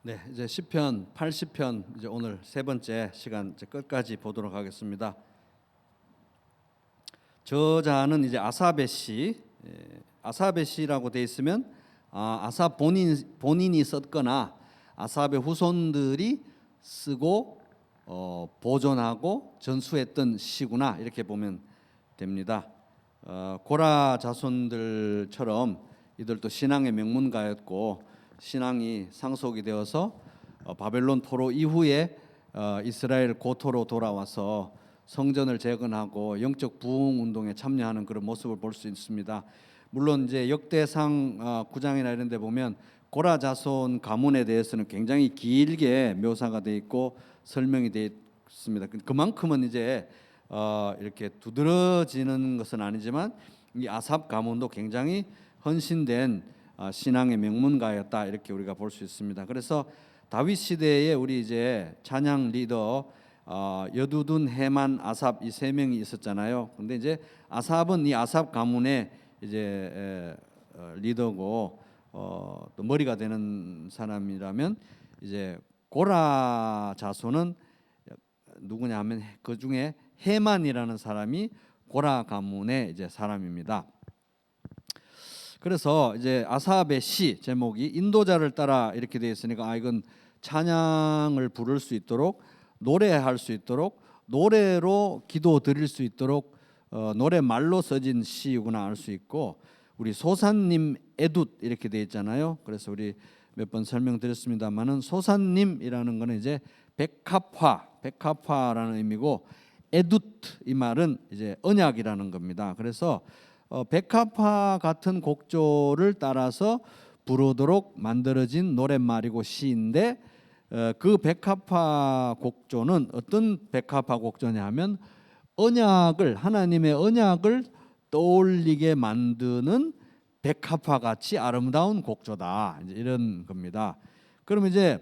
네, 이제 시편 80편 이제 오늘 세 번째 시간 이제 끝까지 보도록 하겠습니다. 저자는 이제 아삽의 시, 아삽의 시라고 돼 있으면 아삽 본인이 썼거나 아삽의 후손들이 쓰고 보존하고 전수했던 시구나 이렇게 보면 됩니다. 고라 자손들처럼 이들도 신앙의 명문가였고 신앙이 상속이 되어서 바벨론 포로 이후에 이스라엘 고토로 돌아와서 성전을 재건하고 영적 부흥 운동에 참여하는 그런 모습을 볼 수 있습니다. 물론 이제 역대상 9장이나 이런 데 보면 고라 자손 가문에 대해서는 굉장히 길게 묘사가 되어 있고 설명이 되어 있습니다. 그만큼은 이제 이렇게 두드러지는 것은 아니지만 이 아삽 가문도 굉장히 헌신된 신앙의 명문가였다 이렇게 우리가 볼 수 있습니다. 그래서 다윗 시대에 우리 이제 찬양 리더 여두둔, 헤만, 아삽 이 세 명이 있었잖아요. 근데 이제 아삽은 이 아삽 가문의 이제 리더고 또 머리가 되는 사람이라면 이제 고라 자손은 누구냐 하면 그 중에 헤만이라는 사람이 고라 가문의 이제 사람입니다. 그래서 이제 아삽의 시 제목이 인도자를 따라 이렇게 되어 있으니까 이건 찬양을 부를 수 있도록 노래할 수 있도록 노래로 기도 드릴 수 있도록 노래말로 써진 시구나 알 수 있고 우리 소산님 에둣 이렇게 되어 있잖아요. 그래서 우리 몇 번 설명드렸습니다만은 소산님이라는 거는 이제 백합화라는 의미고 에둣 이 말은 이제 언약이라는 겁니다. 그래서 백합화 같은 곡조를 따라서 부르도록 만들어진 노랫말이고 시인데 그 백합화 곡조는 어떤 백합화 곡조냐 하면 언약을 하나님의 언약을 떠올리게 만드는 백합화 같이 아름다운 곡조다 이제 이런 겁니다. 그러면 이제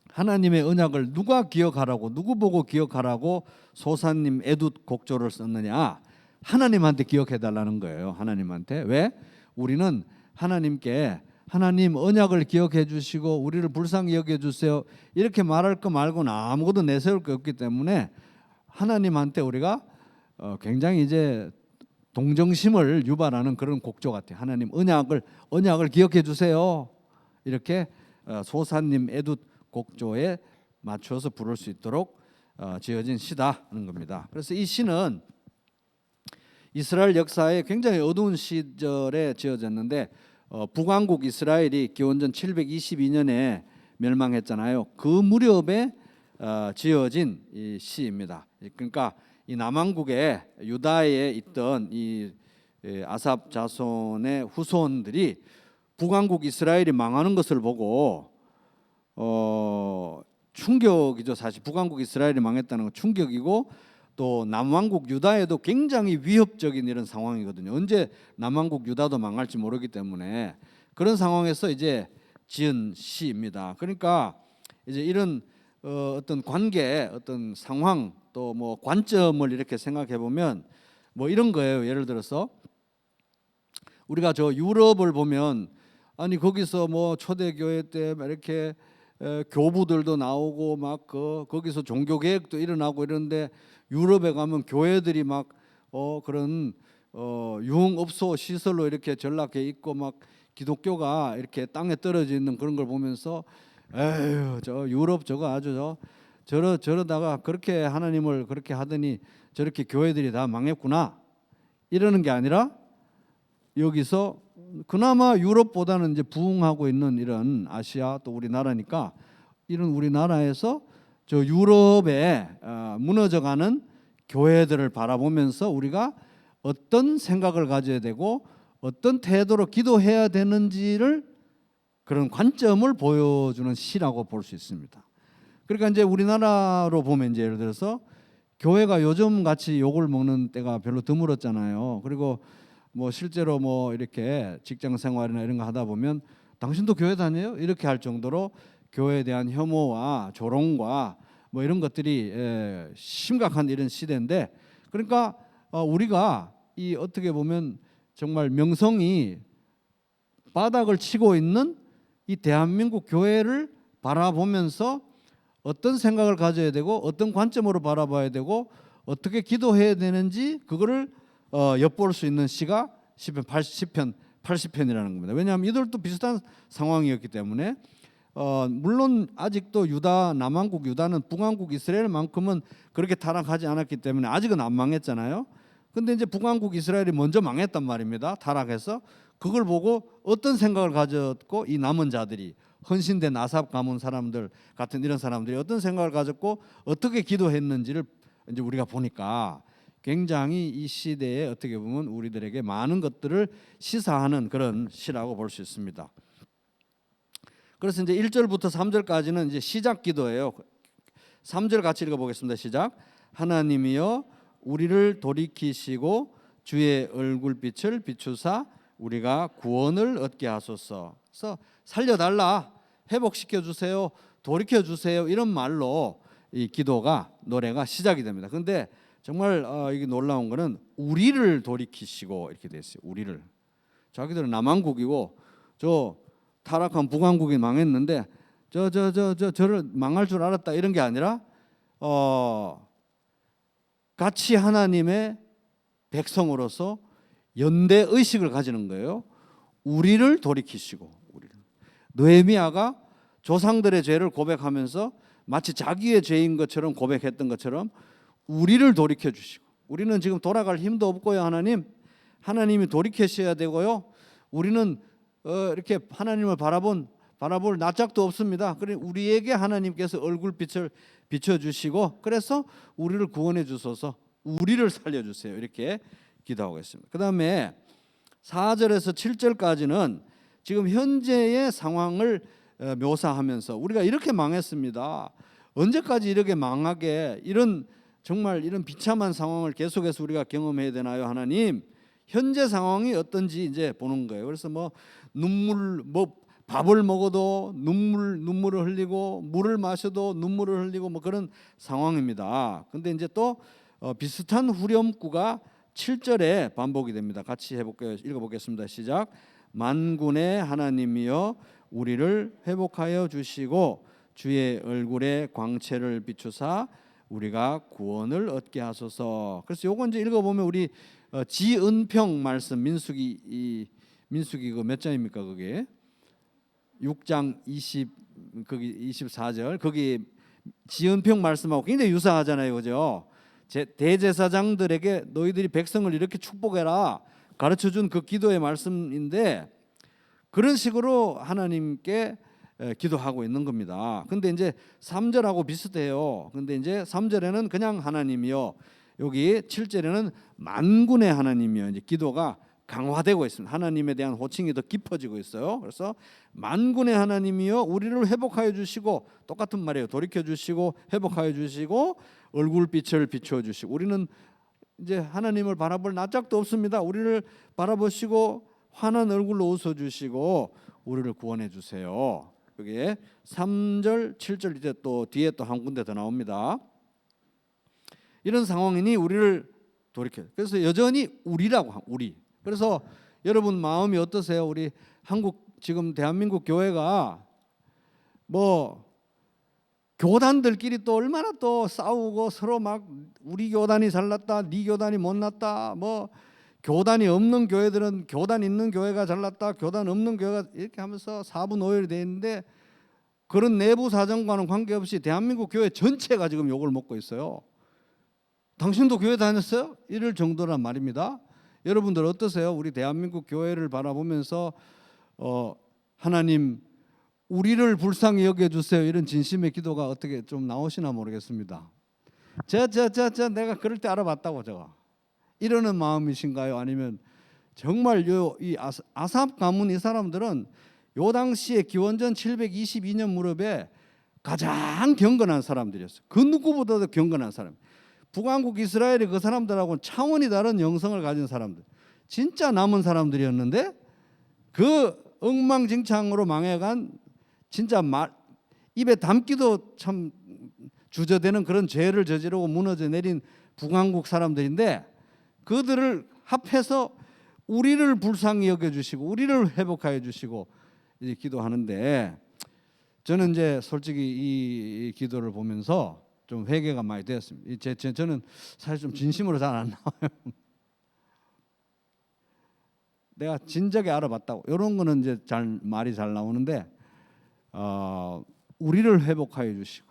하나님의 언약을 누가 기억하라고 누구 보고 기억하라고 소사님 에둣 곡조를 썼느냐? 하나님한테 기억해 달라는 거예요. 하나님한테. 왜? 우리는 하나님께 하나님 언약을 기억해 주시고 우리를 불쌍히 여겨 주세요. 이렇게 말할 거 말고는 아무것도 내세울 게 없기 때문에 하나님한테 우리가 굉장히 이제 동정심을 유발하는 그런 곡조 같아요. 하나님 언약을 기억해 주세요. 이렇게 소사님 에둣 곡조에 맞춰서 부를 수 있도록 지어진 시다는 겁니다. 그래서 이 시는 이스라엘 역사에 굉장히 어두운 시절에 지어졌는데 북왕국 이스라엘이 기원전 722년에 멸망했잖아요. 그 무렵에 지어진 이 시입니다. 그러니까 이 남왕국에 유다에 있던 이 아삽 자손의 후손들이 북왕국 이스라엘이 망하는 것을 보고 충격이죠. 사실 북왕국 이스라엘이 망했다는 건 충격이고 또 남왕국 유다에도 굉장히 위협적인 이런 상황이거든요. 언제 남왕국 유다도 망할지 모르기 때문에 그런 상황에서 이제 지은 시입니다. 그러니까 이제 이런 어떤 관계, 어떤 상황 또 뭐 관점을 이렇게 생각해 보면 뭐 이런 거예요. 예를 들어서 우리가 저 유럽을 보면 아니 거기서 뭐 초대교회 때 이렇게 교부들도 나오고 막 거기서 종교개혁도 일어나고 이런데 유럽에 가면 교회들이 막 그런 유흥업소 시설로 이렇게 전락해 있고 막 기독교가 이렇게 땅에 떨어져 있는 그런 걸 보면서 에휴 저 유럽 저거 아주 저러다가 그렇게 하나님을 그렇게 하더니 저렇게 교회들이 다 망했구나 이러는 게 아니라 여기서 그나마 유럽보다는 이제 부흥하고 있는 이런 아시아 또 우리나라니까 이런 우리나라에서 저 유럽에 무너져가는 교회들을 바라보면서 우리가 어떤 생각을 가져야 되고 어떤 태도로 기도해야 되는지를 그런 관점을 보여주는 시라고 볼 수 있습니다. 그러니까 이제 우리나라로 보면 이제 예를 들어서 교회가 요즘 같이 욕을 먹는 때가 별로 드물었잖아요. 그리고 뭐 실제로 뭐 이렇게 직장 생활이나 이런 거 하다 보면 당신도 교회 다녀요? 이렇게 할 정도로 교회에 대한 혐오와 조롱과 뭐 이런 것들이 심각한 이런 시대인데 그러니까 우리가 이 어떻게 보면 정말 명성이 바닥을 치고 있는 이 대한민국 교회를 바라보면서 어떤 생각을 가져야 되고 어떤 관점으로 바라봐야 되고 어떻게 기도해야 되는지 그거를 엿볼 수 있는 시가 시편 80편이라는 겁니다. 왜냐하면 이들도 비슷한 상황이었기 때문에 물론 아직도 유다 남왕국 유다는 북왕국 이스라엘만큼은 그렇게 타락하지 않았기 때문에 아직은 안 망했잖아요. 근데 이제 북왕국 이스라엘이 먼저 망했단 말입니다. 타락해서 그걸 보고 어떤 생각을 가졌고 이 남은 자들이 헌신된 아삽 가문 사람들 같은 이런 사람들이 어떤 생각을 가졌고 어떻게 기도했는지를 이제 우리가 보니까 굉장히 이 시대에 어떻게 보면 우리들에게 많은 것들을 시사하는 그런 시라고 볼 수 있습니다. 그래서 이제 1절부터 3절까지는 이제 시작 기도예요. 3절 같이 읽어보겠습니다. 시작. 하나님이여 우리를 돌이키시고 주의 얼굴빛을 비추사 우리가 구원을 얻게 하소서. 그래서 살려달라, 회복시켜 주세요, 돌이켜 주세요, 이런 말로 이 기도가 노래가 시작이 됩니다. 그런데 정말 이게 놀라운 거는 우리를 돌이키시고 이렇게 돼 있어요. 우리를. 자기들은 남왕국이고 저 타락한 북왕국이 망했는데 저를 망할 줄 알았다 이런 게 아니라 같이 하나님의 백성으로서 연대 의식을 가지는 거예요. 우리를 돌이키시고 우리를. 느헤미야가 조상들의 죄를 고백하면서 마치 자기의 죄인 것처럼 고백했던 것처럼 우리를 돌이켜 주시고 우리는 지금 돌아갈 힘도 없고요. 하나님이 돌이키셔야 되고요. 우리는 이렇게 하나님을 바라볼 낯짝도 없습니다. 그래 우리에게 하나님께서 얼굴빛을 비춰주시고 그래서 우리를 구원해 주소서, 우리를 살려주세요, 이렇게 기도하고 있습니다. 그 다음에 4절에서 7절까지는 지금 현재의 상황을 묘사하면서 우리가 이렇게 망했습니다. 언제까지 이렇게 망하게 정말 이런 비참한 상황을 계속해서 우리가 경험해야 되나요, 하나님? 현재 상황이 어떤지 이제 보는 거예요. 그래서 밥을 먹어도 눈물을 흘리고 물을 마셔도 눈물을 흘리고 그런 상황입니다. 근데 이제 또 비슷한 후렴구가 7절에 반복이 됩니다. 같이 해볼게요. 읽어보겠습니다. 시작. 만군의 하나님이여 우리를 회복하여 주시고 주의 얼굴에 광채를 비추사 우리가 구원을 얻게 하소서. 그래서 요거 이제 읽어보면 우리 지은평 말씀 민수기 그 몇 장입니까? 그게 6장 24절 거기 지은평 말씀하고 굉장히 유사하잖아요, 그죠? 대제사장들에게 너희들이 백성을 이렇게 축복해라 가르쳐준 그 기도의 말씀인데 그런 식으로 하나님께 기도하고 있는 겁니다. 근데 이제 3절하고 비슷해요. 근데 이제 3절에는 그냥 하나님이요, 여기 7절에는 만군의 하나님이요, 이제 기도가 강화되고 있습니다. 하나님에 대한 호칭이 더 깊어지고 있어요. 그래서 만군의 하나님이여 우리를 회복하여 주시고, 똑같은 말이에요. 돌이켜 주시고 회복하여 주시고 얼굴빛을 비추어 주시고, 우리는 이제 하나님을 바라볼 낯짝도 없습니다. 우리를 바라보시고 환한 얼굴로 웃어 주시고 우리를 구원해 주세요. 여기에 3절, 7절 이제 또 뒤에 또 한 군데 더 나옵니다. 이런 상황이니 우리를 돌이켜. 그래서 여전히 우리라고 우리. 그래서 여러분 마음이 어떠세요? 우리 한국 지금 대한민국 교회가 교단들끼리 또 얼마나 또 싸우고 서로 막 우리 교단이 잘났다, 네 교단이 못났다, 교단이 없는 교회들은 교단 있는 교회가 잘났다, 교단 없는 교회가 이렇게 하면서 사분오열이 돼 있는데 그런 내부 사정과는 관계없이 대한민국 교회 전체가 지금 욕을 먹고 있어요. 당신도 교회 다녔어요? 이럴 정도란 말입니다. 여러분들 어떠세요? 우리 대한민국 교회를 바라보면서 하나님 우리를 불쌍히 여겨주세요, 이런 진심의 기도가 어떻게 좀 나오시나 모르겠습니다. 내가 그럴 때 알아봤다고 제가 이러는 마음이신가요? 아니면 정말 이 아삽 가문 이 사람들은 요 당시에 기원전 722년 무렵에 가장 경건한 사람들이었어요. 그 누구보다도 경건한 사람. 북왕국 이스라엘이 그 사람들하고는 차원이 다른 영성을 가진 사람들, 진짜 남은 사람들이었는데 그 엉망진창으로 망해간 진짜 입에 담기도 참 주저되는 그런 죄를 저지르고 무너져 내린 북왕국 사람들인데 그들을 합해서 우리를 불쌍히 여겨주시고 우리를 회복하여 주시고 이제 기도하는데 저는 이제 솔직히 이 기도를 보면서 좀 회개가 많이 되었습니다. 저는 사실 좀 진심으로 잘 안 나와요. 내가 진작에 알아봤다고 이런 거는 이제 말이 잘 나오는데 우리를 회복하여 주시고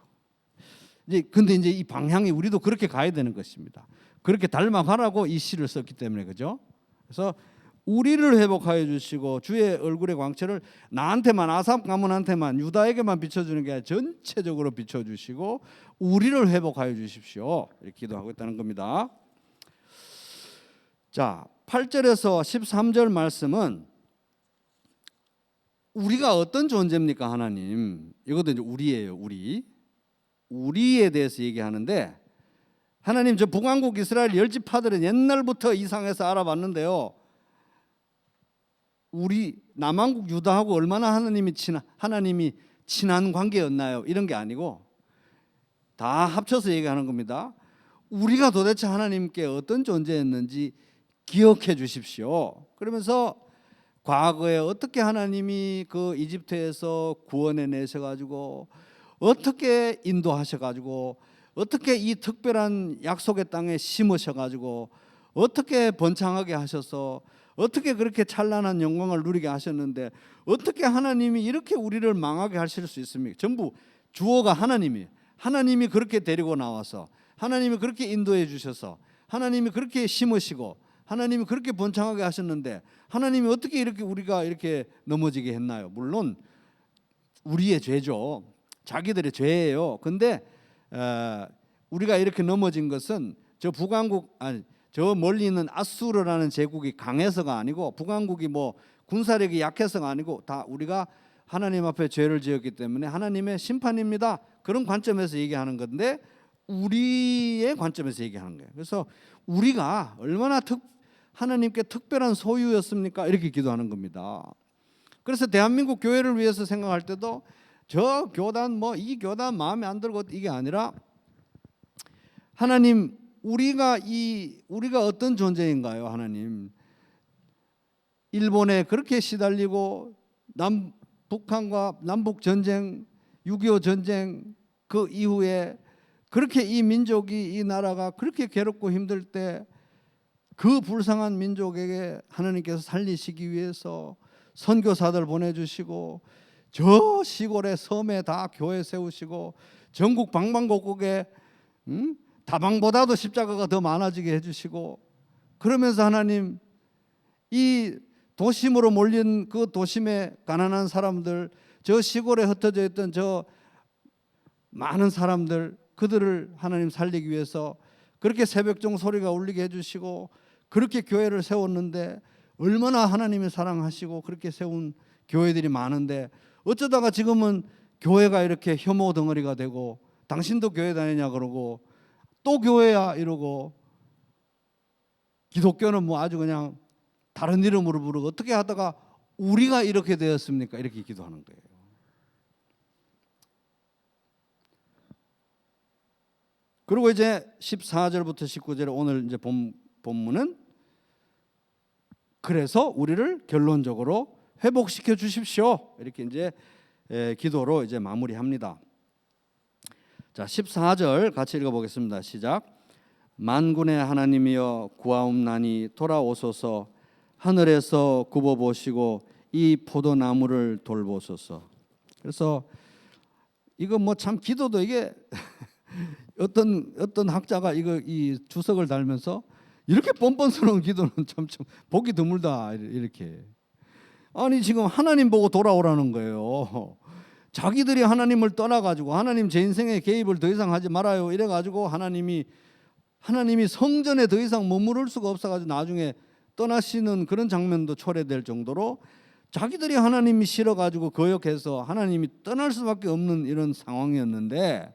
근데 이제 이 방향이 우리도 그렇게 가야 되는 것입니다. 그렇게 닮아가라고 이 시를 썼기 때문에 그죠? 그래서 우리를 회복하여 주시고 주의 얼굴의 광채를 나한테만 아삽 가문한테만 유다에게만 비춰주는 게 아니라 전체적으로 비춰주시고 우리를 회복하여 주십시오. 이렇게 기도하고 있다는 겁니다. 자, 8절에서 13절 말씀은 우리가 어떤 존재입니까 하나님? 이것도 이제 우리예요. 우리에 대해서 얘기하는데 하나님 저 북왕국 이스라엘 열지파들은 옛날부터 이상해서 알아봤는데요. 우리 남왕국 유다하고 얼마나 하나님이 친한 관계였나요? 이런 게 아니고 다 합쳐서 얘기하는 겁니다. 우리가 도대체 하나님께 어떤 존재였는지 기억해 주십시오. 그러면서 과거에 어떻게 하나님이 그 이집트에서 구원해 내셔 가지고 어떻게 인도하셔 가지고 어떻게 이 특별한 약속의 땅에 심으셔 가지고 어떻게 번창하게 하셔서 어떻게 그렇게 찬란한 영광을 누리게 하셨는데 어떻게 하나님이 이렇게 우리를 망하게 하실 수 있습니까? 전부 주어가 하나님이 그렇게 데리고 나와서 하나님이 그렇게 인도해 주셔서 하나님이 그렇게 심으시고 하나님이 그렇게 번창하게 하셨는데 하나님이 어떻게 이렇게 우리가 이렇게 넘어지게 했나요? 물론 우리의 죄죠. 자기들의 죄예요. 근데 우리가 이렇게 넘어진 것은 저 멀리 있는 아수르라는 제국이 강해서가 아니고 북왕국이 뭐 군사력이 약해서가 아니고 다 우리가 하나님 앞에 죄를 지었기 때문에 하나님의 심판입니다. 그런 관점에서 얘기하는 건데 우리의 관점에서 얘기하는 거예요. 그래서 우리가 얼마나 하나님께 특별한 소유였습니까? 이렇게 기도하는 겁니다. 그래서 대한민국 교회를 위해서 생각할 때도 저 교단 이 교단 마음에 안 들고 이게 아니라 하나님 우리가 어떤 존재인가요? 하나님 일본에 그렇게 시달리고 북한과 남북 전쟁 6.25 전쟁 그 이후에 그렇게 이 민족이 이 나라가 그렇게 괴롭고 힘들 때 그 불쌍한 민족에게 하나님께서 살리시기 위해서 선교사들 보내주시고 저 시골의 섬에 다 교회 세우시고 전국 방방곡곡에 다방보다도 십자가가 더 많아지게 해주시고 그러면서 하나님 이 도심으로 몰린 그 도심의 가난한 사람들 저 시골에 흩어져 있던 저 많은 사람들 그들을 하나님 살리기 위해서 그렇게 새벽종 소리가 울리게 해주시고 그렇게 교회를 세웠는데 얼마나 하나님이 사랑하시고 그렇게 세운 교회들이 많은데 어쩌다가 지금은 교회가 이렇게 혐오 덩어리가 되고 당신도 교회 다니냐 그러고 또 교회야 이러고 기독교는 뭐 아주 그냥 다른 이름으로 부르고 어떻게 하다가 우리가 이렇게 되었습니까? 이렇게 기도하는 거예요. 그리고 이제 14절부터 19절에 오늘 이제 본문은 그래서 우리를 결론적으로 회복시켜 주십시오. 이렇게 이제 기도로 이제 마무리합니다. 자, 14절 같이 읽어보겠습니다. 시작. 만군의 하나님이여 구하옵나니 돌아오소서 하늘에서 굽어보시고 이 포도나무를 돌보소서. 그래서 이거 뭐 참 기도도 이게 어떤 학자가 이 주석을 달면서 이렇게 뻔뻔스러운 기도는 참 보기 드물다 이렇게. 아니 지금 하나님 보고 돌아오라는 거예요. 자기들이 하나님을 떠나가지고 하나님 제 인생에 개입을 더 이상 하지 말아요 이래가지고 하나님이 성전에 더 이상 머무를 수가 없어가지고 나중에 떠나시는 그런 장면도 초래될 정도로 자기들이 하나님이 싫어가지고 거역해서 하나님이 떠날 수밖에 없는 이런 상황이었는데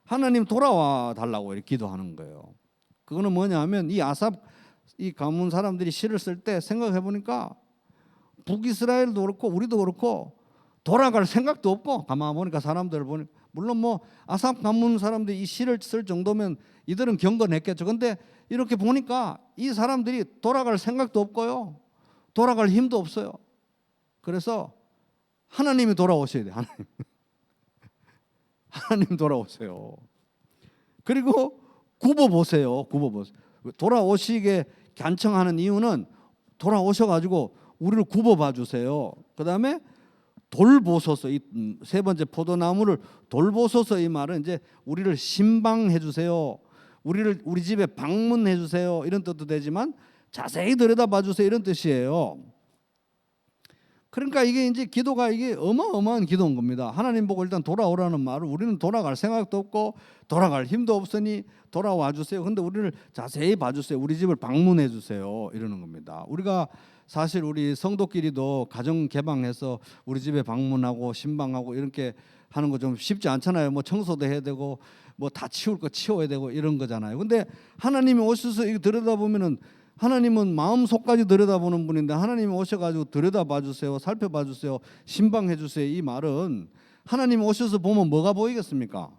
하나님 돌아와 달라고 이렇게 기도하는 거예요. 그거는 뭐냐 하면 이 아삽 이 가문 사람들이 시를 쓸 때 생각해 보니까 북이스라엘도 그렇고 우리도 그렇고 돌아갈 생각도 없고 가만 보니까 사람들을 보니 물론 뭐 아삽 가문 사람들이 이 시를 쓸 정도면 이들은 경건했겠죠. 근데 이렇게 보니까 이 사람들이 돌아갈 생각도 없고요. 돌아갈 힘도 없어요. 그래서 하나님이 돌아오셔야 돼. 하나님. 하나님 돌아오세요. 그리고 굽어보세요. 굽어보세요. 돌아오시게 간청하는 이유는 돌아오셔가지고 우리를 굽어봐 주세요. 그 다음에 돌보소서, 이 세 번째 포도나무를 돌보소서, 이 말은 이제 우리를 신방해 주세요. 우리 집에 방문해 주세요. 이런 뜻도 되지만 자세히 들여다봐 주세요. 이런 뜻이에요. 그러니까 이게 이제 기도가 이게 어마어마한 기도인 겁니다. 하나님 보고 일단 돌아오라는 말을, 우리는 돌아갈 생각도 없고 돌아갈 힘도 없으니 돌아와 주세요. 근데 우리를 자세히 봐주세요. 우리 집을 방문해 주세요. 이러는 겁니다. 우리가 사실 우리 성도끼리도 가정 개방해서 우리 집에 방문하고 신방하고 이렇게 하는 거 좀 쉽지 않잖아요. 뭐 청소도 해야 되고 뭐 다 치울 거 치워야 되고 이런 거잖아요. 근데 하나님이 오셔서 이거 들여다보면은, 하나님은 마음 속까지 들여다보는 분인데 하나님이 오셔가지고 들여다봐 주세요, 살펴봐 주세요, 신방해 주세요. 이 말은 하나님이 오셔서 보면 뭐가 보이겠습니까?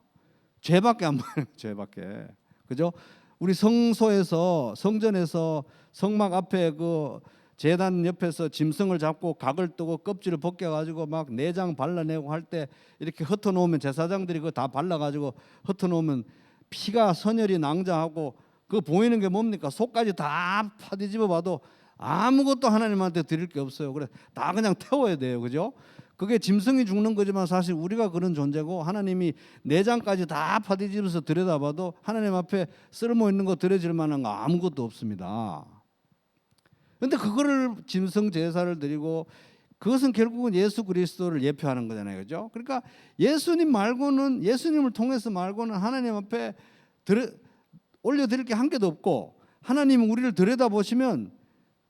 죄밖에 안 보여요. 죄밖에. 그죠? 우리 성소에서, 성전에서 성막 앞에 그 제단 옆에서 짐승을 잡고 각을 뜨고 껍질을 벗겨가지고 막 내장 발라내고 할 때 이렇게 흩어놓으면, 제사장들이 그거 다 발라가지고 흩어놓으면 피가 선혈이 낭자하고 그 보이는 게 뭡니까? 속까지 다 파뒤집어 봐도 아무것도 하나님한테 드릴 게 없어요. 그래 다 그냥 태워야 돼요. 그죠? 그게 짐승이 죽는 거지만 사실 우리가 그런 존재고, 하나님이 내장까지 다 파뒤집어서 들여다봐도 하나님 앞에 쓸모 있는 거 드려질 만한 거 아무것도 없습니다. 그런데 그거를 짐승 제사를 드리고, 그것은 결국은 예수 그리스도를 예표하는 거잖아요. 그죠? 그러니까 예수님 말고는, 예수님을 통해서 말고는 하나님 앞에 올려드릴 게 한 개도 없고, 하나님은 우리를 들여다보시면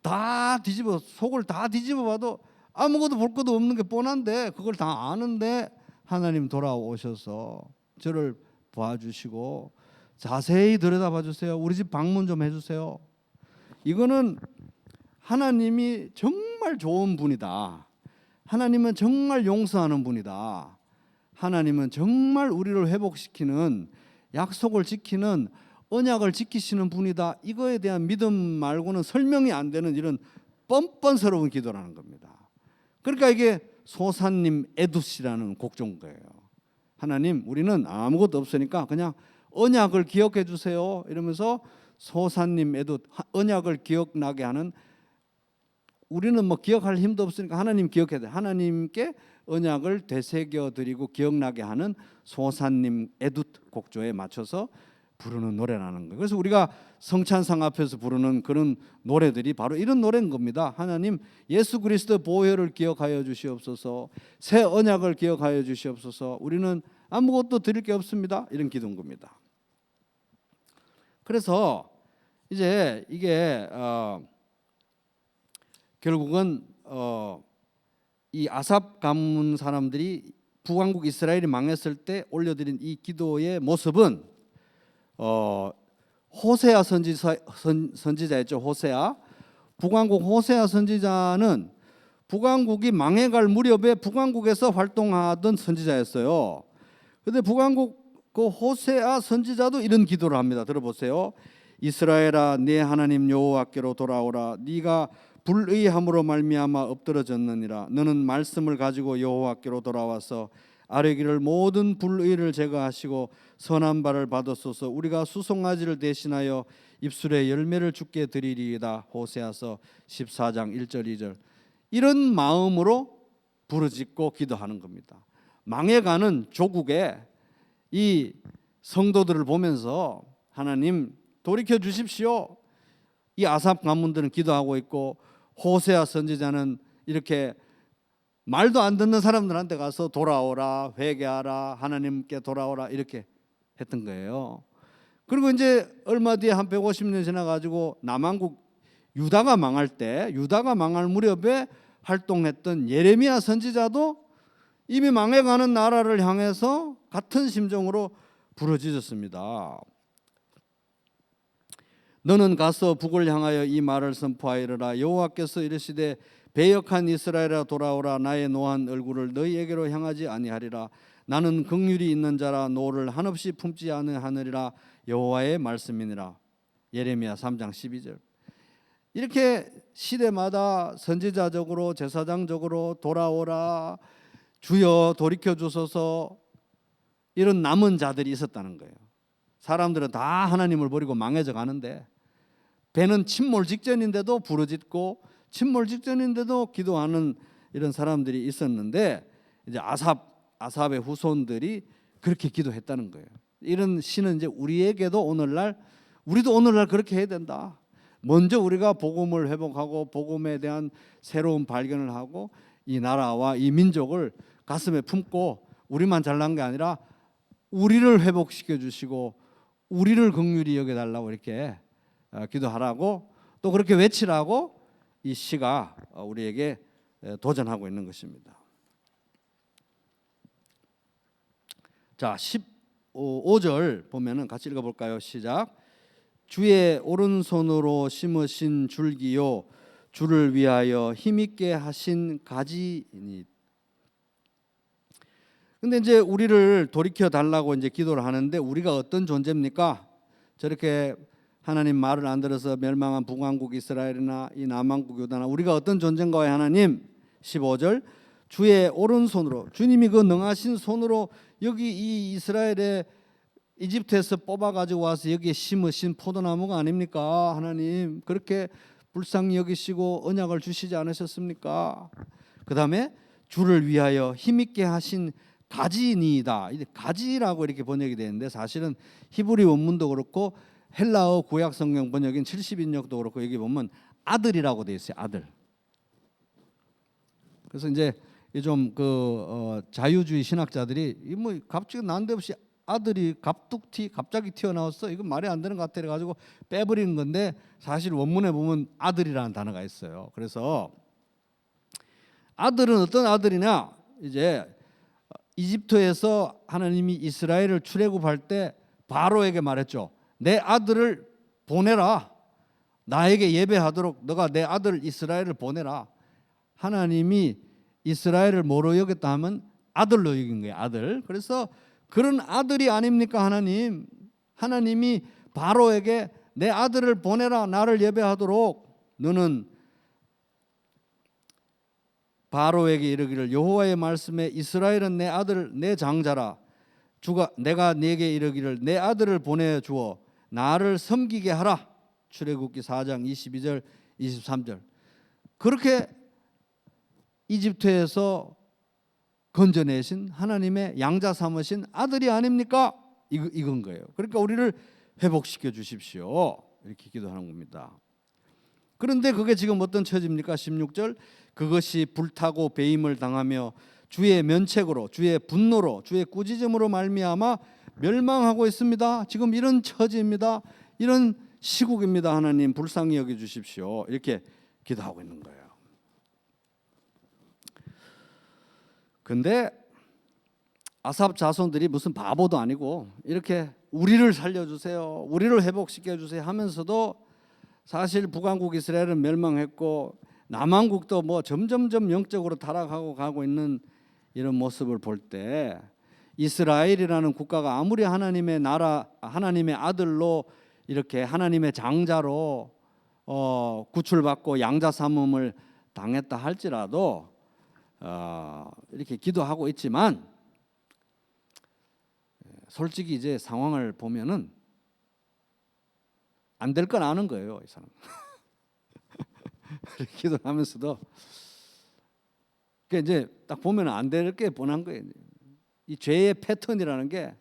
다 뒤집어, 속을 다 뒤집어 봐도 아무것도 볼 것도 없는 게 뻔한데, 그걸 다 아는데 하나님 돌아오셔서 저를 봐주시고 자세히 들여다봐 주세요. 우리 집 방문 좀 해주세요. 이거는 하나님이 정말 좋은 분이다. 하나님은 정말 용서하는 분이다. 하나님은 정말 우리를 회복시키는, 약속을 지키는, 언약을 지키시는 분이다. 이거에 대한 믿음 말고는 설명이 안 되는 이런 뻔뻔스러운 기도라는 겁니다. 그러니까 이게 소사님 에두시라는 곡조인 거예요. 하나님, 우리는 아무것도 없으니까 그냥 언약을 기억해 주세요. 이러면서 소사님 에두, 언약을 기억나게 하는, 우리는 뭐 기억할 힘도 없으니까 하나님 기억해야 돼. 하나님께 언약을 되새겨 드리고 기억나게 하는 소사님 에둡 곡조에 맞춰서 부르는 노래라는 거예요. 그래서 우리가 성찬상 앞에서 부르는 그런 노래들이 바로 이런 노래인 겁니다. 하나님, 예수 그리스도 보혈을 기억하여 주시옵소서, 새 언약을 기억하여 주시옵소서, 우리는 아무것도 드릴 게 없습니다. 이런 기도인 겁니다. 그래서 이제 이게 결국은 이 아삽 가문 사람들이 북왕국 이스라엘이 망했을 때 올려드린 이 기도의 모습은 호세아 선지자였죠. 호세아, 북왕국 호세아 선지자는 북왕국이 망해갈 무렵에 북왕국에서 활동하던 선지자였어요. 그런데 북왕국 그 호세아 선지자도 이런 기도를 합니다. 들어보세요. 이스라엘아, 네 하나님 여호와께로 돌아오라. 네가 불의함으로 말미암아 엎드러졌느니라. 너는 말씀을 가지고 여호와께로 돌아와서 아뢰기를 모든 불의를 제거하시고 선한 바를 받았소서. 우리가 수송아지를 대신하여 입술에 열매를 주게 드리리이다. 호세아서 14장 1절 2절. 이런 마음으로 부르짖고 기도하는 겁니다. 망해가는 조국에 이 성도들을 보면서 하나님 돌이켜 주십시오. 이 아삽 가문들은 기도하고 있고, 호세아 선지자는 이렇게 말도 안 듣는 사람들한테 가서 돌아오라, 회개하라, 하나님께 돌아오라 이렇게 했던 거예요. 그리고 이제 얼마 뒤에 한 150년 지나가지고 남왕국 유다가 망할 때, 유다가 망할 무렵에 활동했던 예레미야 선지자도 이미 망해가는 나라를 향해서 같은 심정으로 부르짖었습니다. 너는 가서 북을 향하여 이 말을 선포하여라. 여호와께서 이르시되 배역한 이스라엘아 돌아오라. 나의 노한 얼굴을 너희에게로 향하지 아니하리라. 나는 긍휼이 있는 자라 노를 한없이 품지 아니하느니라. 여호와의 말씀이니라. 예레미야 3장 12절. 이렇게 시대마다 선지자적으로, 제사장적으로 돌아오라, 주여 돌이켜 주소서, 이런 남은 자들이 있었다는 거예요. 사람들은 다 하나님을 버리고 망해져 가는데 배는 침몰 직전인데도 부르짖고 침몰 직전인데도 기도하는 이런 사람들이 있었는데 이제 아삽의 후손들이 그렇게 기도했다는 거예요. 이런 시는 이제 우리에게도 우리도 오늘날 그렇게 해야 된다. 먼저 우리가 복음을 회복하고 복음에 대한 새로운 발견을 하고 이 나라와 이 민족을 가슴에 품고 우리만 잘난 게 아니라 우리를 회복시켜 주시고 우리를 긍휼히 여겨 달라고 이렇게 기도하라고 또 그렇게 외치라고 이 시가 우리에게 도전하고 있는 것입니다. 자, 15절 보면은 같이 읽어볼까요? 시작. 주의 오른손으로 심으신 줄기요 주를 위하여 힘있게 하신 가지이니. 근데 이제 우리를 돌이켜 달라고 이제 기도를 하는데 우리가 어떤 존재입니까? 저렇게 하나님 말을 안 들어서 멸망한 북왕국 이스라엘이나 이 남왕국 유다나 우리가 어떤 존재인가요? 하나님 15절 주의 오른손으로 주님이 그 능하신 손으로 여기 이 이스라엘의 이집트에서 뽑아가지고 와서 여기에 심으신 포도나무가 아닙니까? 하나님 그렇게 불쌍히 여기시고 언약을 주시지 않으셨습니까? 그 다음에 주를 위하여 힘있게 하신 가지니이다. 가지라고 이렇게 번역이 되는데 사실은 히브리 원문도 그렇고 헬라어 구약 성경 번역인 70인역도 그렇고 여기 보면 아들이라고 되어 있어요. 아들. 그래서 이제 좀 자유주의 신학자들이 뭐 갑자기 난데없이 아들이 갑자기 튀어나왔어. 이거 말이 안 되는 것 같아 가지고 빼버리는 건데 사실 원문에 보면 아들이라는 단어가 있어요. 그래서 아들은 어떤 아들이냐? 이제 이집트에서 하나님이 이스라엘을 출애굽할 때 바로에게 말했죠. 내 아들을 보내라. 나에게 예배하도록 너가 내 아들 이스라엘을 보내라. 하나님이 이스라엘을 뭐로 여겼다 하면 아들로 여긴 거예요. 아들. 그래서 그런 아들이 아닙니까? 하나님이 바로에게 내 아들을 보내라. 나를 예배하도록. 너는 바로에게 이르기를 여호와의 말씀에 이스라엘은 내 아들 내 장자라. 내가 네게 이르기를 내 아들을 보내주어 나를 섬기게 하라. 출애굽기 4장 22절 23절. 그렇게 이집트에서 건져내신 하나님의 양자 삼으신 아들이 아닙니까? 이건 거예요. 그러니까 우리를 회복시켜 주십시오. 이렇게 기도하는 겁니다. 그런데 그게 지금 어떤 처지입니까? 16절 그것이 불타고 배임을 당하며 주의 면책으로 주의 분노로 주의 꾸짖음으로 말미암아 멸망하고 있습니다. 지금 이런 처지입니다. 이런 시국입니다. 하나님 불쌍히 여겨 주십시오. 이렇게 기도하고 있는 거예요. 근데 아삽 자손들이 무슨 바보도 아니고 이렇게 우리를 살려주세요, 우리를 회복시켜 주세요 하면서도 사실 북왕국 이스라엘은 멸망했고 남왕국도 뭐 점점점 영적으로 타락하고 가고 있는 이런 모습을 볼 때 이스라엘이라는 국가가 아무리 하나님의 나라, 하나님의 아들로 이렇게 하나님의 장자로 구출받고 양자 삼음을 당했다 할지라도 이렇게 기도하고 있지만 솔직히 이제 상황을 보면은 안 될 건 아는 거예요, 이 사람. 기도하면서도 이제 딱 보면 안 될 게 뻔한 거예요. 이 죄의 패턴이라는 게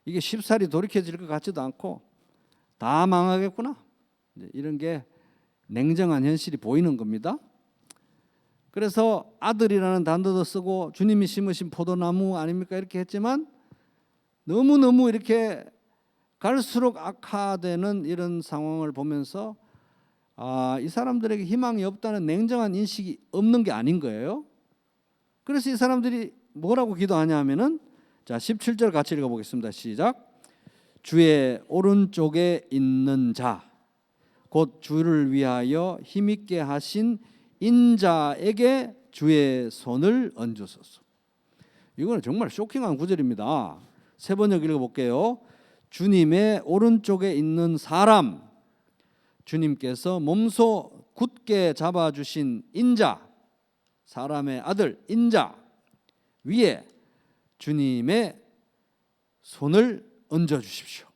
이게 쉽사리 돌이켜질 것 같지도 않고 다 망하겠구나, 이런 게 냉정한 현실이 보이는 겁니다. 그래서 아들이라는 단어도 쓰고 주님이 심으신 포도나무 아닙니까 이렇게 했지만 너무너무 이렇게 갈수록 악화되는 이런 상황을 보면서 이 사람들에게 희망이 없다는 냉정한 인식이 없는 게 아닌 거예요. 그래서 이 사람들이 뭐라고 기도하냐 하면은 자 17절 같이 읽어보겠습니다. 시작. 주의 오른쪽에 있는 자 곧 주를 위하여 힘있게 하신 인자에게 주의 손을 얹으소서. 이거는 정말 쇼킹한 구절입니다. 세 번역 읽어볼게요. 주님의 오른쪽에 있는 사람, 주님께서 몸소 굳게 잡아주신 인자, 사람의 아들 인자 위에 주님의 손을 얹어 주십시오.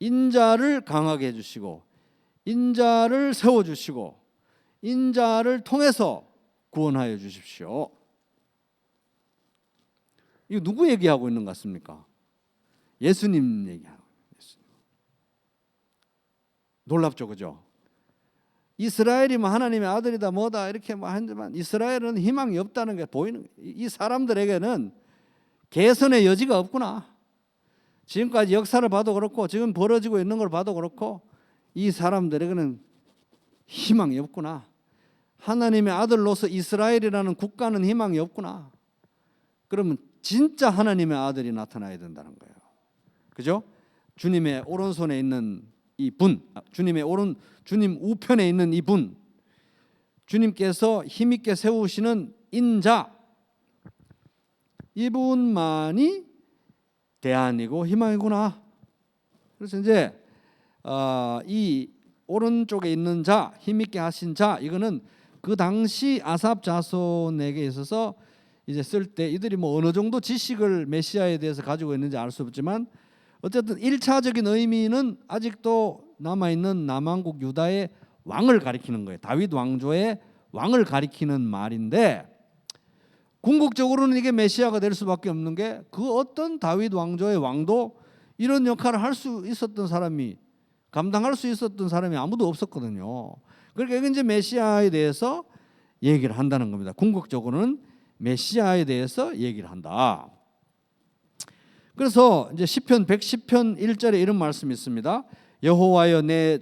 인자를 강하게 해주시고 인자를 세워주시고 인자를 통해서 구원하여 주십시오. 이거 누구 얘기하고 있는 것 같습니까? 예수님 얘기하고 있습니다. 놀랍죠, 그죠? 이스라엘이 뭐 하나님의 아들이다 뭐다 이렇게 뭐 하지만 이스라엘은 희망이 없다는 게 보이는 거예요. 이 사람들에게는 개선의 여지가 없구나. 지금까지 역사를 봐도 그렇고 지금 벌어지고 있는 걸 봐도 그렇고 이 사람들에게는 희망이 없구나. 하나님의 아들로서 이스라엘이라는 국가는 희망이 없구나. 그러면 진짜 하나님의 아들이 나타나야 된다는 거예요. 그죠? 주님의 오른손에 있는 이 분, 주님 우편에 있는 이 분, 주님께서 힘있게 세우시는 인자, 이분만이 대안이고 희망이구나. 그래서 이제 이 오른쪽에 있는 자, 힘있게 하신 자, 이거는 그 당시 아삽 자손에게 있어서 이제 쓸 때 이들이 뭐 어느 정도 지식을 메시아에 대해서 가지고 있는지 알 수 없지만 어쨌든 1차적인 의미는 아직도 남아있는 남왕국 유다의 왕을 가리키는 거예요. 다윗 왕조의 왕을 가리키는 말인데 궁극적으로는 이게 메시아가 될 수밖에 없는 게 그 어떤 다윗 왕조의 왕도 이런 역할을 할 수 있었던 사람이 감당할 수 있었던 사람이 아무도 없었거든요. 그러니까 이게 이제 메시아에 대해서 얘기를 한다는 겁니다. 궁극적으로는 메시아에 대해서 얘기를 한다. 그래서 이제 시편 110편 1절에 이런 말씀이 있습니다. 여호와여 내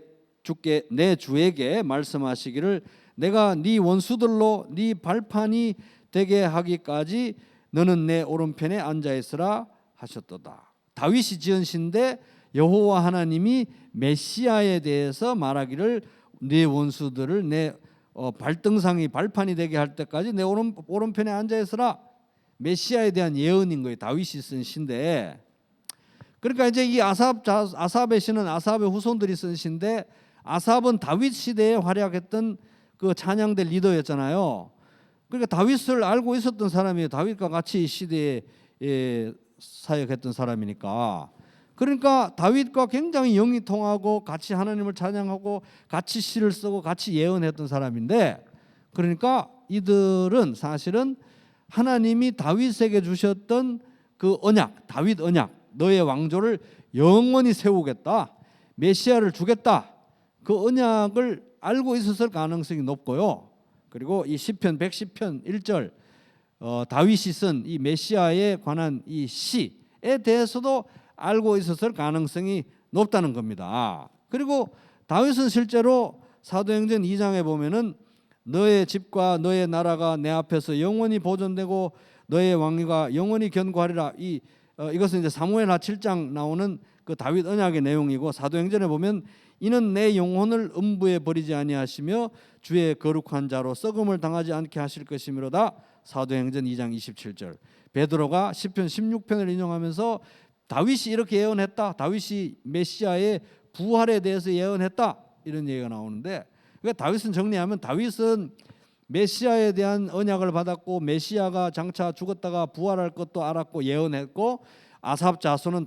주에게 말씀하시기를 내가 네 원수들로 네 발판이 되게 하기까지 너는 내 오른편에 앉아 있으라 하셨도다. 다윗이 지은 시인데 여호와 하나님이 메시아에 대해서 말하기를 네 원수들을 내 발등상이 발판이 되게 할 때까지 내 오른편에 앉아 있으라. 메시아에 대한 예언인 거예요. 다윗이 쓴 시인데 그러니까 이제 이 아삽의 시는 아삽의 후손들이 쓴 시인데 아삽은 다윗 시대에 활약했던 그 찬양대 리더였잖아요. 그러니까 다윗을 알고 있었던 사람이에요. 다윗과 같이 이 시대에 사역했던 사람이니까. 그러니까 다윗과 굉장히 영이 통하고 같이 하나님을 찬양하고 같이 시를 쓰고 같이 예언했던 사람인데 그러니까 이들은 사실은 하나님이 다윗에게 주셨던 그 언약, 다윗 언약, 너의 왕조를 영원히 세우겠다, 메시아를 주겠다, 그 언약을 알고 있었을 가능성이 높고요. 그리고 이 시편 110편 1절 다윗이 쓴 이 메시아에 관한 이 시에 대해서도 알고 있었을 가능성이 높다는 겁니다. 그리고 다윗은 실제로 사도행전 2장에 보면은 너의 집과 너의 나라가 내 앞에서 영원히 보존되고 너의 왕위가 영원히 견고하리라. 이것은 이제 사무엘하 7장 나오는 그 다윗 언약의 내용이고 사도행전에 보면 이는 내 영혼을 음부에 버리지 아니하시며 주의 거룩한 자로 썩음을 당하지 않게 하실 것이므로다. 사도행전 2장 27절. 베드로가 시편 16편을 인용하면서 다윗이 이렇게 예언했다. 다윗이 메시아의 부활에 대해서 예언했다. 이런 얘기가 나오는데 그러니까 다윗은 정리하면 다윗은 메시아에 대한 언약을 받았고 메시아가 장차 죽었다가 부활할 것도 알았고 예언했고 아삽 자손은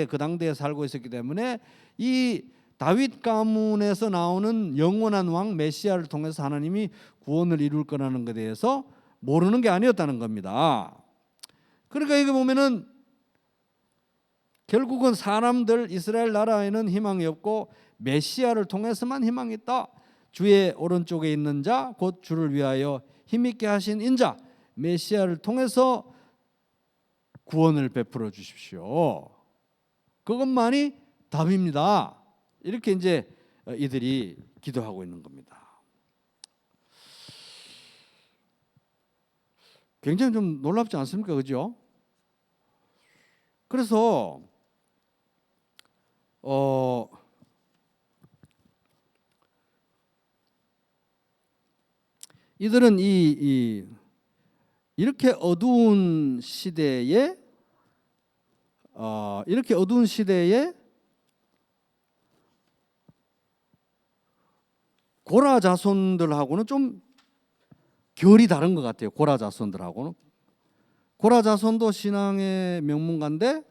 그 당대에 살고 있었기 때문에 이 다윗 가문에서 나오는 영원한 왕 메시아를 통해서 하나님이 구원을 이룰 거라는 것에 대해서 모르는 게 아니었다는 겁니다. 그러니까 이거 보면은 결국은 사람들 이스라엘 나라에는 희망이 없고 메시아를 통해서만 희망이 있다. 주의 오른쪽에 있는 자 곧 주를 위하여 힘있게 하신 인자 메시아를 통해서 구원을 베풀어 주십시오. 그것만이 답입니다. 이렇게 이제 이들이 기도하고 있는 겁니다. 굉장히 좀 놀랍지 않습니까? 그죠? 그래서 이들은 이렇게 어두운 시대에 고라 자손들하고는 좀 결이 다른 것 같아요. 고라 자손들하고는 고라 자손도 신앙의 명문가인데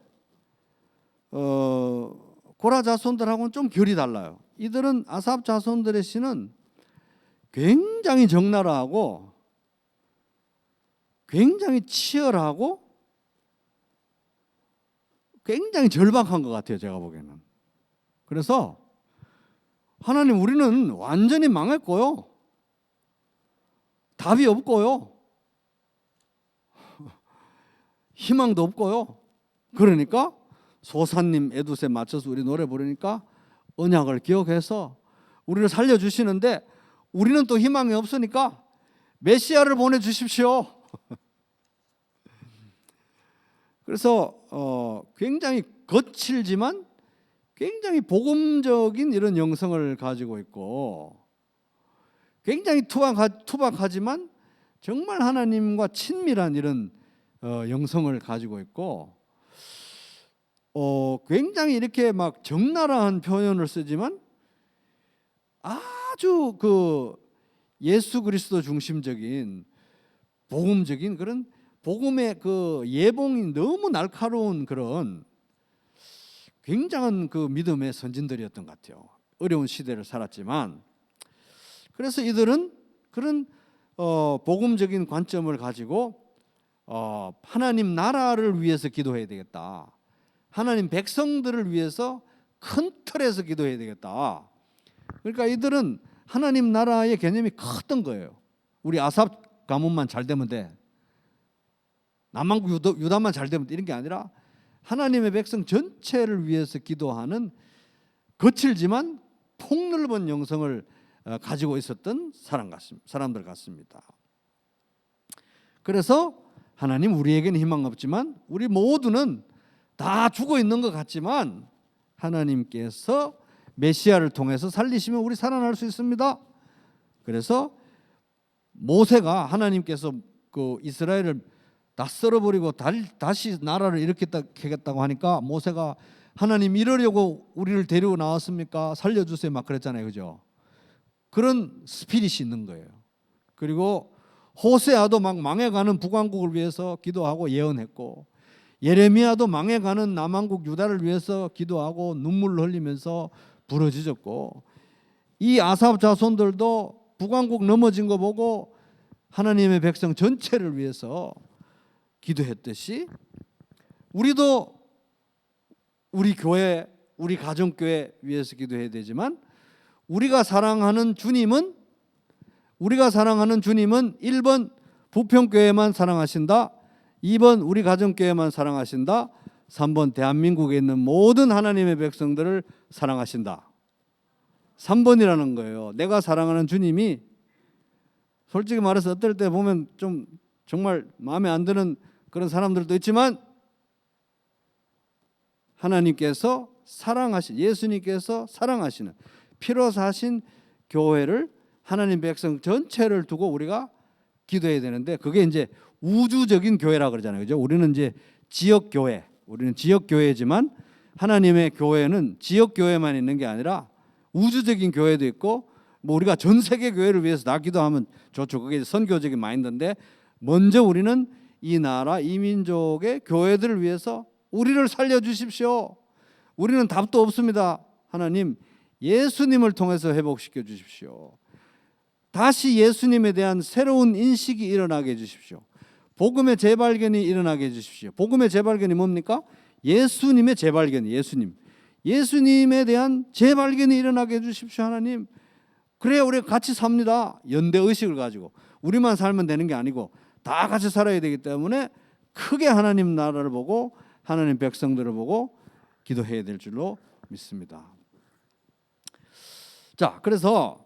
고라 자손들하고는 좀 결이 달라요. 이들은 아삽 자손들의 시는 굉장히 적나라하고 굉장히 치열하고 굉장히 절박한 것 같아요, 제가 보기에는. 그래서 하나님, 우리는 완전히 망했고요, 답이 없고요, 희망도 없고요. 그러니까 소사님 에두스에 맞춰서 우리 노래 부르니까 언약을 기억해서 우리를 살려주시는데, 우리는 또 희망이 없으니까 메시아를 보내주십시오. 그래서 굉장히 거칠지만 굉장히 복음적인 이런 영성을 가지고 있고, 굉장히 투박하지만 정말 하나님과 친밀한 이런 영성을 가지고 있고, 굉장히 이렇게 막 적나라한 표현을 쓰지만 아주 그 예수 그리스도 중심적인 복음적인 그런 복음의 그 예봉이 너무 날카로운 그런 굉장한 그 믿음의 선진들이었던 것 같아요. 어려운 시대를 살았지만. 그래서 이들은 그런 복음적인 관점을 가지고 하나님 나라를 위해서 기도해야 되겠다, 하나님 백성들을 위해서 큰 틀에서 기도해야 되겠다. 그러니까 이들은 하나님 나라의 개념이 컸던 거예요. 우리 아삽 가문만 잘 되면 돼, 남한국 유다만 잘 되면 돼, 이런 게 아니라 하나님의 백성 전체를 위해서 기도하는 거칠지만 폭넓은 영성을 가지고 있었던 사람들 같습니다. 그래서 하나님, 우리에게는 희망 없지만 우리 모두는 다 죽어 있는 것 같지만 하나님께서 메시아를 통해서 살리시면 우리 살아날 수 있습니다. 그래서 모세가 하나님께서 그 이스라엘을 다 썰어버리고 다시 나라를 일으키겠다고 하니까 모세가 하나님, 이러려고 우리를 데리고 나왔습니까? 살려주세요 막 그랬잖아요, 그죠? 그런 스피릿이 있는 거예요. 그리고 호세아도 막 망해가는 북왕국을 위해서 기도하고 예언했고, 예레미야도 망해가는 남한국 유다를 위해서 기도하고 눈물을 흘리면서 부르짖었고, 이 아삽 자손들도 북왕국 넘어진 거 보고 하나님의 백성 전체를 위해서 기도했듯이 우리도 우리 교회, 우리 가정교회 위해서 기도해야 되지만, 우리가 사랑하는 주님은 1번 부평교회만 사랑하신다, 2번 우리 가정교회만 사랑하신다, 3번 대한민국에 있는 모든 하나님의 백성들을 사랑하신다. 3번이라는 거예요. 내가 사랑하는 주님이, 솔직히 말해서 어떨 때 보면 좀 정말 마음에 안 드는 그런 사람들도 있지만, 하나님께서 사랑하신, 예수님께서 사랑하시는, 피로 사신 교회를, 하나님 백성 전체를 두고 우리가 기도해야 되는데, 그게 이제 우주적인 교회라 그러잖아요, 그죠? 우리는 이제 지역 교회, 우리는 지역 교회지만 하나님의 교회는 지역 교회만 있는 게 아니라 우주적인 교회도 있고, 뭐 우리가 전 세계 교회를 위해서 다 기도하면 좋죠. 그게 선교적인 마인드인데, 먼저 우리는 이 나라, 이 민족의 교회들을 위해서 우리를 살려주십시오. 우리는 답도 없습니다. 하나님, 예수님을 통해서 회복시켜 주십시오. 다시 예수님에 대한 새로운 인식이 일어나게 해주십시오. 복음의 재발견이 일어나게 해주십시오. 복음의 재발견이 뭡니까? 예수님의 재발견, 예수님에 대한 재발견이 일어나게 해주십시오. 하나님, 그래야 우리가 같이 삽니다. 연대의식을 가지고 우리만 살면 되는 게 아니고 다 같이 살아야 되기 때문에 크게 하나님 나라를 보고 하나님 백성들을 보고 기도해야 될 줄로 믿습니다. 자, 그래서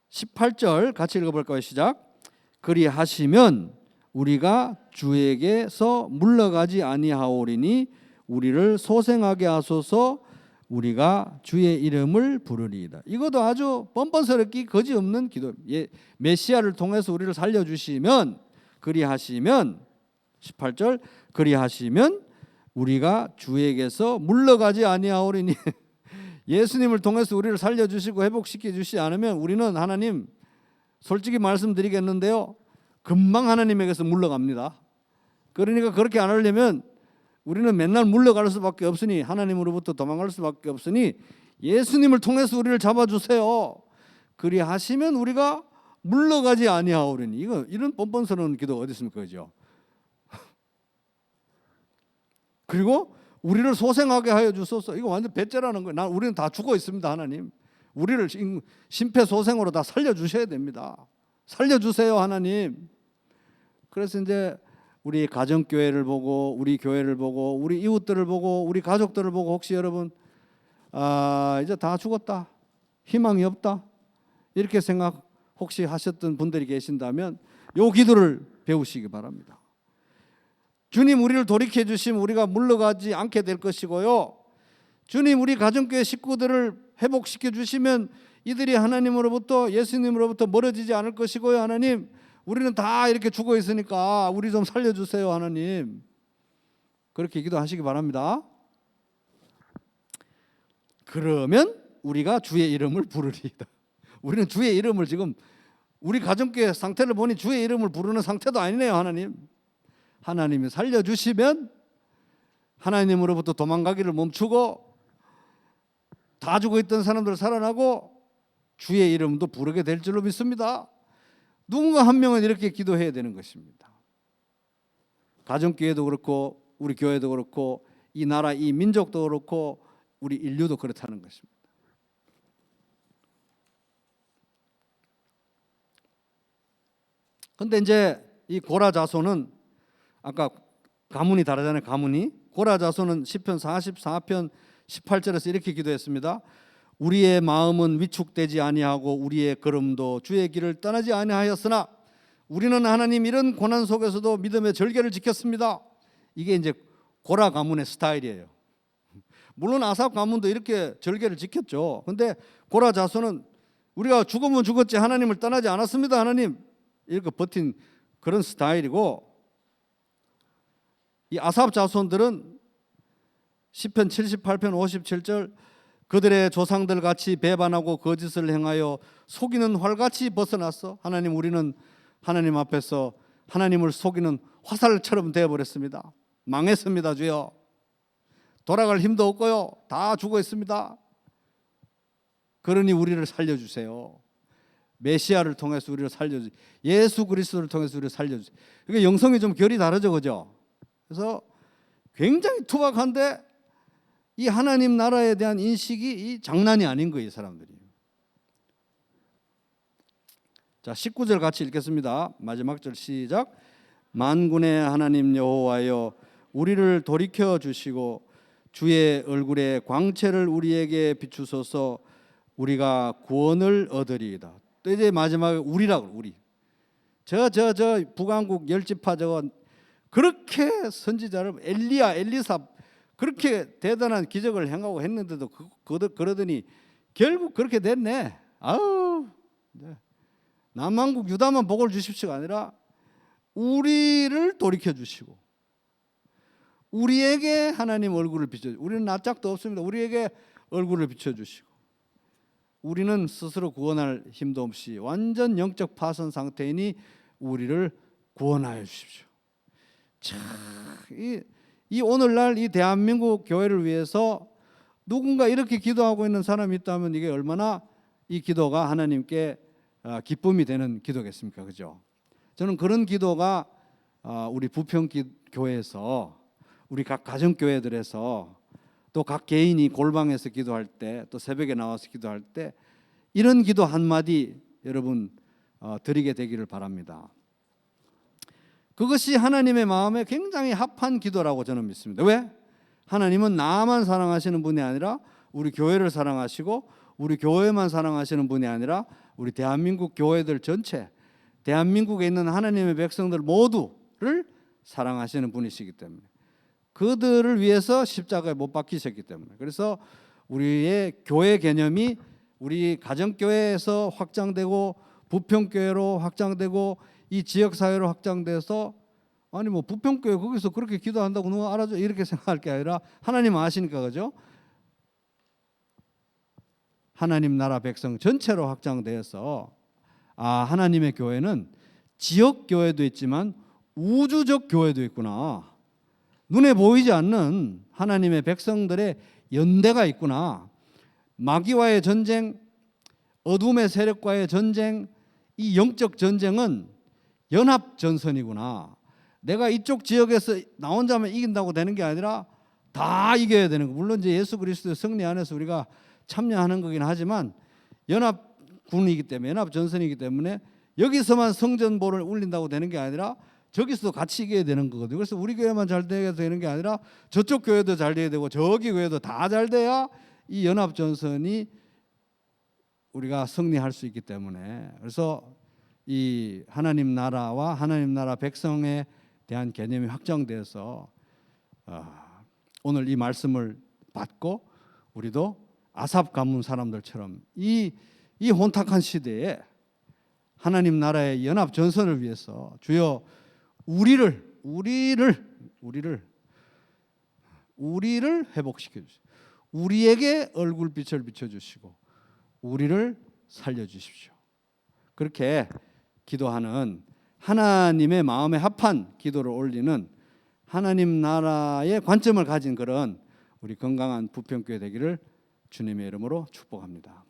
18절 같이 읽어볼까요? 시작. 그리하시면 우리가 주에게서 물러가지 아니하오리니 우리를 소생하게 하소서. 우리가 주의 이름을 부르리이다. 이것도 아주 뻔뻔스럽기 거지없는 기도. 메시아를 통해서 우리를 살려주시면, 그리하시면 18절, 그리하시면 우리가 주에게서 물러가지 아니하오리니 예수님을 통해서 우리를 살려주시고 회복시켜 주시지 않으면 우리는, 하나님 솔직히 말씀드리겠는데요, 금방 하나님에게서 물러갑니다. 그러니까 그렇게 안 하려면 우리는 맨날 물러갈 수밖에 없으니, 하나님으로부터 도망갈 수밖에 없으니 예수님을 통해서 우리를 잡아주세요. 그리하시면 우리가 물러가지 아니하오리니. 이거 이런 뻔뻔스러운 기도 어디 있습니까, 그죠? 그리고 우리를 소생하게 하여 주소서. 이거 완전 배째라는 거예요. 우리는 다 죽어 있습니다, 하나님. 우리를 심폐소생으로 다 살려주셔야 됩니다. 살려주세요, 하나님. 그래서 이제 우리 가정교회를 보고, 우리 교회를 보고, 우리 이웃들을 보고, 우리 가족들을 보고, 혹시 여러분 이제 다 죽었다, 희망이 없다, 이렇게 생각 혹시 하셨던 분들이 계신다면 요 기도를 배우시기 바랍니다. 주님, 우리를 돌이켜 주시면 우리가 물러가지 않게 될 것이고요. 주님, 우리 가정교회 식구들을 회복시켜 주시면 이들이 하나님으로부터, 예수님으로부터 멀어지지 않을 것이고요. 하나님, 우리는 다 이렇게 죽어 있으니까 우리 좀 살려주세요, 하나님. 그렇게 기도하시기 바랍니다. 그러면 우리가 주의 이름을 부르리이다. 우리는 주의 이름을 지금 우리 가정교회 상태를 보니 주의 이름을 부르는 상태도 아니네요, 하나님. 하나님이 살려주시면 하나님으로부터 도망가기를 멈추고 다 죽어 있던 사람들 살아나고 주의 이름도 부르게 될 줄로 믿습니다. 누군가 한 명은 이렇게 기도해야 되는 것입니다. 가정교회도 그렇고 우리 교회도 그렇고 이 나라, 이 민족도 그렇고 우리 인류도 그렇다는 것입니다. 근데 이제 이 고라 자손은 아까 가문이 다르잖아요. 가문이. 고라 자손은 시편 44편 18절에서 이렇게 기도했습니다. 우리의 마음은 위축되지 아니하고 우리의 걸음도 주의 길을 떠나지 아니하였으나 우리는 하나님 이런 고난 속에서도 믿음의 절개를 지켰습니다. 이게 이제 고라 가문의 스타일이에요. 물론 아삽 가문도 이렇게 절개를 지켰죠. 근데 고라 자손은 우리가 죽으면 죽었지 하나님을 떠나지 않았습니다, 하나님, 이렇게 버틴 그런 스타일이고, 이 아삽 자손들은 시편 78편 57절 그들의 조상들 같이 배반하고 거짓을 행하여 속이는 활같이 벗어났어. 하나님, 우리는 하나님 앞에서 하나님을 속이는 화살처럼 되어버렸습니다. 망했습니다, 주여. 돌아갈 힘도 없고요, 다 죽어 있습니다. 그러니 우리를 살려주세요. 메시아를 통해서 우리를 살려주세요. 예수 그리스도를 통해서 우리를 살려주세요. 그러니까 영성이 좀 결이 다르죠, 그죠? 그래서 굉장히 투박한데 이 하나님 나라에 대한 인식이 이 장난이 아닌 거예요, 이 사람들이. 자, 19절 같이 읽겠습니다. 마지막 절 시작. 만군의 하나님 여호와여, 우리를 돌이켜 주시고 주의 얼굴의 광채를 우리에게 비추소서. 우리가 구원을 얻으리이다. 또 이제 마지막에 우리라고, 우리. 저 북한국 열지파 저거 그렇게 선지자를 엘리사 그렇게 대단한 기적을 행하고 했는데도 그러더니 결국 그렇게 됐네. 아우, 남한국 유다만 복을 주십시오가 아니라 우리를 돌이켜 주시고 우리에게 하나님 얼굴을 비춰주시고, 우리는 낯짝도 없습니다. 우리에게 얼굴을 비춰주시고, 우리는 스스로 구원할 힘도 없이 완전 영적 파선 상태이니 우리를 구원하여 주십시오. 참, 이 오늘날 이 대한민국 교회를 위해서 누군가 이렇게 기도하고 있는 사람이 있다면 이게 얼마나 이 기도가 하나님께 기쁨이 되는 기도겠습니까, 그죠? 저는 그런 기도가 우리 부평교회에서, 우리 각 가정교회들에서, 또 각 개인이 골방에서 기도할 때, 또 새벽에 나와서 기도할 때 이런 기도 한마디 여러분 드리게 되기를 바랍니다. 그것이 하나님의 마음에 굉장히 합한 기도라고 저는 믿습니다. 왜? 하나님은 나만 사랑하시는 분이 아니라 우리 교회를 사랑하시고, 우리 교회만 사랑하시는 분이 아니라 우리 대한민국 교회들 전체, 대한민국에 있는 하나님의 백성들 모두를 사랑하시는 분이시기 때문에, 그들을 위해서 십자가에 못 박히셨기 때문에, 그래서 우리의 교회 개념이 우리 가정교회에서 확장되고 부평교회로 확장되고 이 지역사회로 확장돼서, 아니 뭐 부평교회 거기서 그렇게 기도한다고 누가 알아줘 이렇게 생각할 게 아니라 하나님 아시니까, 그죠? 하나님 나라 백성 전체로 확장되어서 하나님의 교회는 지역교회도 있지만 우주적 교회도 있구나. 눈에 보이지 않는 하나님의 백성들의 연대가 있구나. 마귀와의 전쟁, 어둠의 세력과의 전쟁, 이 영적 전쟁은 연합 전선이구나. 내가 이쪽 지역에서 나 혼자만 이긴다고 되는 게 아니라 다 이겨야 되는 거. 물론 이제 예수 그리스도의 승리 안에서 우리가 참여하는 거긴 하지만 연합군이기 때문에, 연합 전선이기 때문에 여기서만 성전보를 울린다고 되는 게 아니라 저기서도 같이 이겨야 되는 거거든요. 그래서 우리 교회만 잘 돼야 되는 게 아니라 저쪽 교회도 잘 돼야 되고 저기 교회도 다 잘 돼야 이 연합 전선이 우리가 승리할 수 있기 때문에, 그래서 이 하나님 나라와 하나님 나라 백성에 대한 개념이 확정되어서 오늘 이 말씀을 받고 우리도 아삽 가문 사람들처럼 이 혼탁한 시대에 하나님 나라의 연합 전선을 위해서 주여 우리를 회복시켜 주시고 우리에게 얼굴빛을 비춰 주시고 우리를 살려 주십시오. 그렇게 기도하는, 하나님의 마음에 합한 기도를 올리는 하나님 나라의 관점을 가진 그런 우리 건강한 부평교회 되기를 주님의 이름으로 축복합니다.